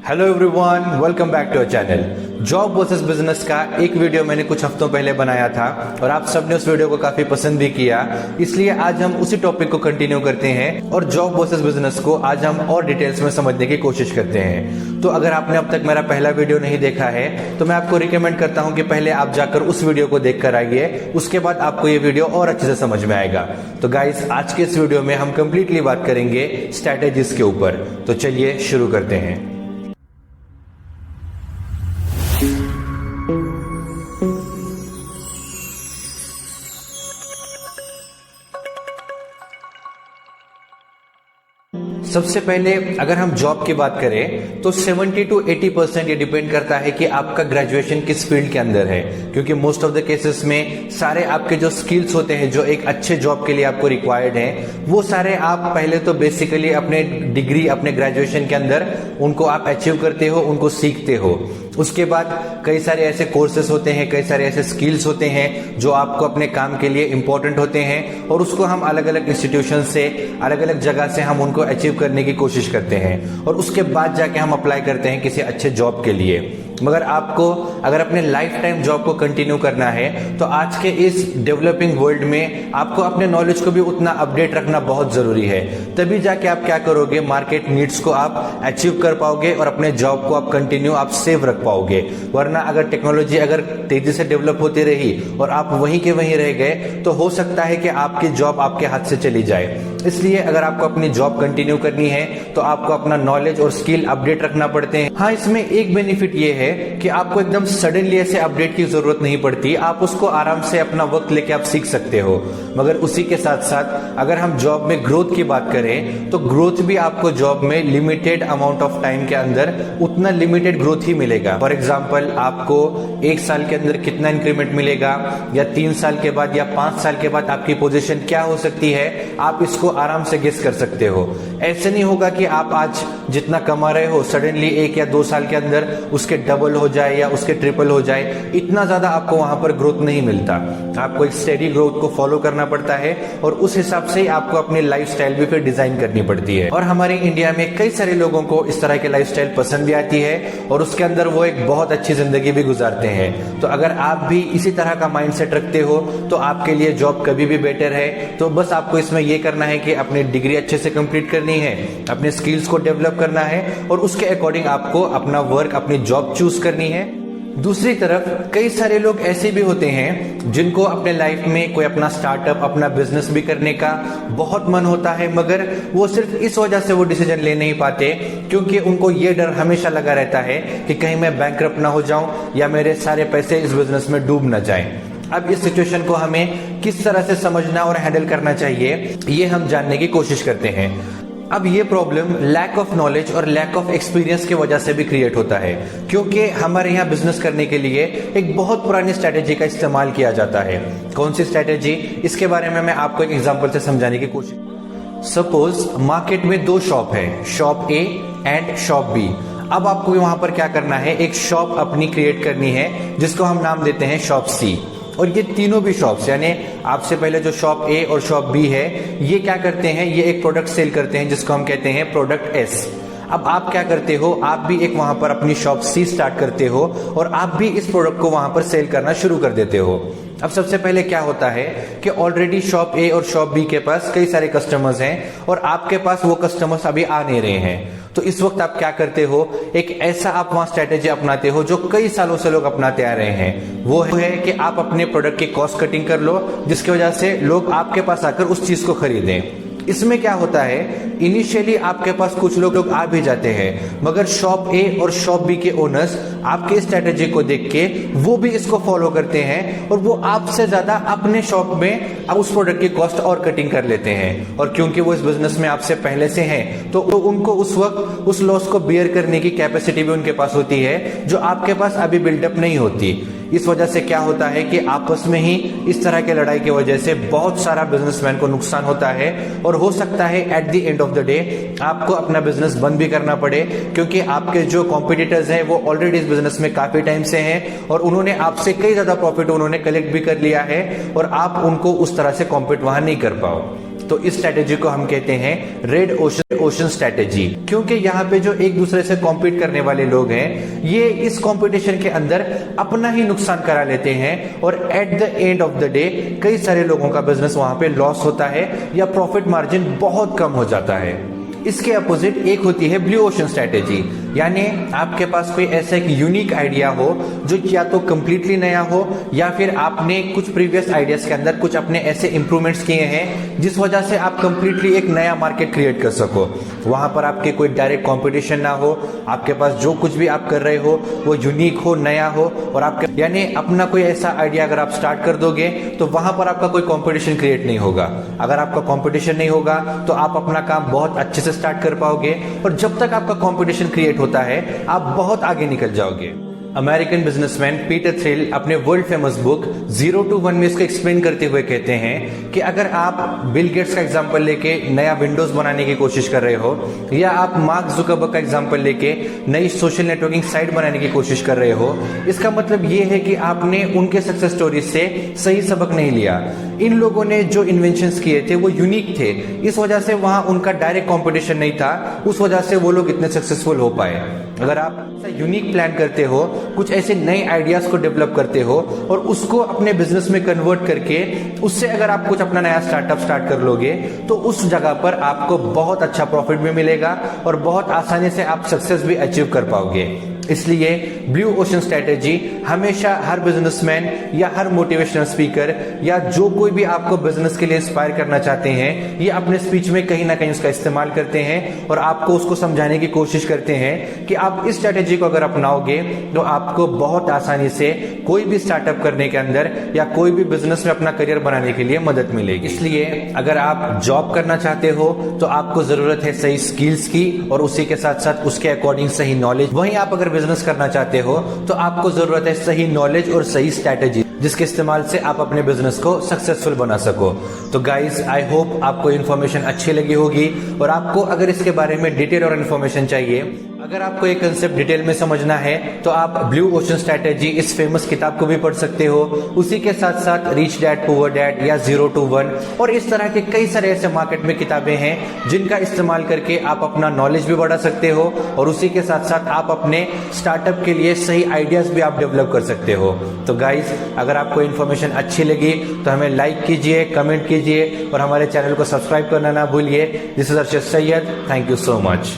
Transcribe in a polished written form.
Hello everyone, welcome back to our channel. Job versus business का एक video मैंने कुछ हफ्तों पहले बनाया था और आप सबने उस वीडियो को काफी पसंद भी किया, इसलिए आज हम उसी टॉपिक को कंटिन्यू करते हैं और जॉब वर्सेस बिजनेस को आज हम और डिटेल्स में समझने की कोशिश करते हैं। तो अगर आपने अब तक मेरा पहला वीडियो नहीं देखा है तो मैं आपको रिकमेंड करता हूं कि पहले आप जाकर उस वीडियो को देख कर आइए, उसके बाद आपको ये वीडियो और अच्छे से समझ में आएगा। तो गाइस, आज के इस वीडियो में हम कंप्लीटली बात करेंगे स्ट्रैटेजीज के ऊपर। तो चलिए शुरू करते हैं। सबसे पहले अगर हम जॉब की बात करें तो 70 to 80% ये डिपेंड करता है कि आपका ग्रेजुएशन किस फील्ड के अंदर है, क्योंकि मोस्ट ऑफ द केसेस में सारे आपके जो स्किल्स होते हैं जो एक अच्छे जॉब के लिए आपको रिक्वायर्ड हैं, वो सारे आप पहले तो बेसिकली अपने डिग्री, अपने ग्रेजुएशन के अंदर उनको आप अचीव करते हो, उनको सीखते हो। उसके बाद कई सारे ऐसे कोर्सेस होते हैं, कई सारे ऐसे स्किल्स होते हैं जो आपको अपने काम के लिए इंपॉर्टेंट होते हैं और उसको हम अलग अलग इंस्टीट्यूशन से, अलग अलग जगह से हम उनको अचीव करने की कोशिश करते हैं और उसके बाद जाके हम अप्लाई करते हैं किसी अच्छे जॉब के लिए। मगर आपको अगर अपने लाइफ टाइम जॉब को कंटिन्यू करना है तो आज के इस डेवलपिंग वर्ल्ड में आपको अपने नॉलेज को भी उतना अपडेट रखना बहुत जरूरी है। तभी जाके आप क्या करोगे, मार्केट नीड्स को आप अचीव कर पाओगे और अपने जॉब को आप कंटिन्यू आप सेव रख पाओगे। वरना अगर टेक्नोलॉजी अगर तेजी से डेवलप होती रही और आप वहीं के वहीं रह गए तो हो सकता है कि आपकी जॉब आपके हाथ से चली जाए। इसलिए अगर आपको अपनी जॉब कंटिन्यू करनी है तो आपको अपना नॉलेज और स्किल अपडेट रखना पड़ते हैं। हाँ, इसमें एक बेनिफिट ये है कि आपको एकदम सडनली ऐसे अपडेट की जरूरत नहीं पड़ती, आप उसको आराम से अपना वक्त लेके आप सीख सकते हो। मगर उसी के साथ साथ अगर हम जॉब में ग्रोथ की बात करें तो ग्रोथ भी आपको जॉब में लिमिटेड अमाउंट ऑफ टाइम के अंदर उतना लिमिटेड ग्रोथ ही मिलेगा। फॉर एग्जाम्पल, आपको 1 साल के अंदर कितना इंक्रीमेंट मिलेगा या 3 साल के बाद या 5 साल के बाद आपकी पोजीशन क्या हो सकती है, आप इसको आराम से गेस कर सकते हो। ऐसे नहीं होगा कि आप आज जितना कमा रहे हो सडनली 1 या 2 साल के अंदर उसके डबल हो जाए या उसके ट्रिपल हो जाए। इतना ज्यादा आपको वहां पर ग्रोथ नहीं मिलता। आपको एक स्टेडी ग्रोथ को फॉलो करना पड़ता है और उस हिसाब से ही आपको अपनी लाइफस्टाइल भी फिर डिजाइन करनी पड़ती है। और हमारे इंडिया में कई सारे लोगों को इस तरह की लाइफस्टाइल पसंद भी आती है और उसके अंदर वो एक बहुत अच्छी जिंदगी भी गुजारते हैं। तो अगर आप भी इसी तरह का माइंडसेट रखते हो तो आपके लिए जॉब कभी भी बेटर है। तो बस आपको इसमें यह करना है कि अपनी डिग्री अच्छे से कंप्लीट करनी है, अपने स्किल्स को डेवलप करना है और उसके अकॉर्डिंग आपको अपना वर्क, अपनी जॉब चूज करनी है। दूसरी तरफ कई सारे लोग ऐसे भी होते हैं जिनको अपने लाइफ में कोई अपना स्टार्टअप, अपना बिजनेस भी करने का बहुत मन होता है, मगर वो सिर्फ इस वजह से वो डिसीजन ले नहीं पाते क्योंकि उनको ये डर हमेशा लगा रहता है कि कहीं मैं बैंकरप्ट ना हो जाऊं या मेरे सारे पैसे इस बिजनेस में डूब ना जाएं। अब इस सिचुएशन को हमें किस तरह से समझना और हैंडल करना चाहिए, ये हम जानने की कोशिश करते हैं। अब ये प्रॉब्लम लैक ऑफ नॉलेज और लैक ऑफ एक्सपीरियंस की वजह से भी क्रिएट होता है, क्योंकि हमारे यहाँ बिजनेस करने के लिए एक बहुत पुरानी स्ट्रैटेजी का इस्तेमाल किया जाता है। कौन सी स्ट्रैटेजी, इसके बारे में मैं आपको एक एग्जांपल से समझाने की कोशिश। सपोज मार्केट में 2 शॉप है, shop A and shop B. अब आपको वहां पर क्या करना है, एक शॉप अपनी क्रिएट करनी है जिसको हम नाम देते हैं शॉप सी। और ये तीनों भी शॉप्स, यानी आपसे पहले जो शॉप ए और शॉप बी है, ये क्या करते हैं, ये एक प्रोडक्ट सेल करते हैं जिसको हम कहते हैं प्रोडक्ट एस। अब आप क्या करते हो, आप भी एक वहां पर अपनी शॉप सी स्टार्ट करते हो और आप भी इस प्रोडक्ट को वहां पर सेल करना शुरू कर देते हो। अब सबसे पहले क्या होता है कि ऑलरेडी शॉप ए और शॉप बी के पास कई सारे कस्टमर्स हैं और आपके पास वो कस्टमर्स अभी आ नहीं रहे हैं। तो इस वक्त आप क्या करते हो, एक ऐसा आप वहां स्ट्रेटेजी अपनाते हो जो कई सालों से लोग अपनाते आ रहे हैं। वो है कि आप अपने प्रोडक्ट की कॉस्ट कटिंग कर लो जिसकी वजह से लोग आपके पास आकर उस चीज को खरीदें। इसमें क्या होता है, इनिशियली आपके पास कुछ लोग आ भी जाते हैं, मगर शॉप ए और शॉप बी के ओनर्स आपके स्ट्रेटेजी को देख के वो भी इसको फॉलो करते हैं और वो आपसे ज्यादा अपने शॉप में उस प्रोडक्ट की कॉस्ट और कटिंग कर लेते हैं। और क्योंकि वो इस बिजनेस में आपसे पहले से हैं तो उनको उस वक्त उस लॉस को बियर करने की कैपेसिटी भी उनके पास होती है जो आपके पास अभी बिल्डअप नहीं होती। इस वजह से क्या होता है कि आपस में ही इस तरह के लड़ाई की वजह से बहुत सारा बिजनेसमैन को नुकसान होता है और हो सकता है at the end of the day आपको अपना बिजनेस बंद भी करना पड़े, क्योंकि आपके जो कॉम्पिटिटर्स हैं वो ऑलरेडी इस बिजनेस में काफी टाइम से हैं और उन्होंने आपसे कई ज्यादा प्रॉफिट उन्होंने कलेक्ट भी कर लिया है और आप उनको उस तरह से कॉम्पीट वहां नहीं कर पाओ। तो इस स्ट्रेटेजी को हम कहते हैं रेड ओशन स्ट्रेटेजी, क्योंकि यहाँ पे जो एक दूसरे से कॉम्पीट करने वाले लोग हैं ये इस कंपटीशन के अंदर अपना ही नुकसान करा लेते हैं और at the end of the day कई सारे लोगों का बिजनेस वहां पे लॉस होता है या प्रॉफिट मार्जिन बहुत कम हो जाता है। इसके अपोजिट एक होती है ब्लू ओशन स्ट्रेटेजी, यानी आपके पास कोई ऐसा एक यूनिक आइडिया हो जो या तो कंप्लीटली नया हो या फिर आपने कुछ प्रीवियस आइडियाज के अंदर कुछ अपने ऐसे इंप्रूवमेंट्स किए हैं जिस वजह से आप कंप्लीटली एक नया मार्केट क्रिएट कर सको। वहां पर आपके कोई डायरेक्ट कंपटीशन ना हो, आपके पास जो कुछ भी आप कर रहे हो वो यूनिक हो, नया हो, और आपके यानी अपना कोई ऐसा आइडिया अगर आप स्टार्ट कर दोगे तो वहां पर आपका कोई कंपटीशन क्रिएट नहीं होगा। अगर आपका कंपटीशन नहीं होगा तो आप अपना काम बहुत अच्छे से स्टार्ट कर पाओगे, और जब तक आपका कंपटीशन क्रिएट होता है आप बहुत आगे निकल जाओगे। अमेरिकन बिजनेसमैन पीटर थिल अपने वर्ल्ड फेमस बुक 0 to 1 में इसको एक्सप्लेन करते हुए कहते हैं कि अगर आप बिल गेट्स का एग्जांपल लेके नया विंडोज बनाने की कोशिश कर रहे हो, या आप मार्क जुकरबर्ग का एग्जांपल लेके नई सोशल नेटवर्किंग साइट बनाने की कोशिश कर रहे हो, इसका मतलब ये है कि आपने उनके सक्सेस स्टोरी से सही सबक नहीं लिया। इन लोगों ने जो इन्वेंशंस किए थे वो यूनिक थे, इस वजह से वहां उनका डायरेक्ट कंपटीशन नहीं था, उस वजह से वो लोग इतने सक्सेसफुल हो पाए। अगर आप यूनिक प्लान करते हो, कुछ ऐसे नए आइडियाज को डेवलप करते हो और उसको अपने बिजनेस में कन्वर्ट करके उससे अगर आप कुछ अपना नया स्टार्टअप स्टार्ट कर लोगे तो उस जगह पर आपको बहुत अच्छा प्रॉफिट भी मिलेगा और बहुत आसानी से आप सक्सेस भी अचीव कर पाओगे। इसलिए ब्लू ओशन स्ट्रेटेजी हमेशा हर बिजनेसमैन या हर मोटिवेशनल स्पीकर या जो कोई भी आपको बिजनेस के लिए इंस्पायर करना चाहते हैं ये अपने स्पीच में कहीं ना कहीं उसका इस्तेमाल करते हैं और आपको उसको समझाने की कोशिश करते हैं कि आप इस स्ट्रेटेजी को अगर अपनाओगे तो आपको बहुत आसानी से कोई भी स्टार्टअप करने के अंदर या कोई भी बिजनेस में अपना करियर बनाने के लिए मदद मिलेगी। इसलिए अगर आप जॉब करना चाहते हो तो आपको जरूरत है सही स्किल्स की और उसी के साथ साथ उसके अकॉर्डिंग सही नॉलेज। वहीं आप अगर बिजनेस करना चाहते हो तो आपको जरूरत है सही नॉलेज और सही स्ट्रैटेजी जिसके इस्तेमाल से आप अपने बिजनेस को सक्सेसफुल बना सको। तो गाइस आई होप आपको इन्फॉर्मेशन अच्छी लगी होगी, और आपको अगर इसके बारे में डिटेल और इन्फॉर्मेशन चाहिए, अगर आपको ये कंसेप्ट डिटेल में समझना है तो आप ब्लू ओशन स्ट्रैटेजी इस फेमस किताब को भी पढ़ सकते हो। उसी के साथ साथ रिच डैड पुअर डैड या 0 to 1 और इस तरह के कई सारे ऐसे मार्केट में किताबें हैं जिनका इस्तेमाल करके आप अपना नॉलेज भी बढ़ा सकते हो और उसी के साथ साथ आप अपने स्टार्टअप के लिए सही आइडियाज भी आप डेवलप कर सकते हो। तो गाइज अगर आपको इन्फॉर्मेशन अच्छी लगी तो हमें लाइक कीजिए, कमेंट कीजिए और हमारे चैनल को सब्सक्राइब करना ना भूलिए। This is Arshad Syed, thank you so much.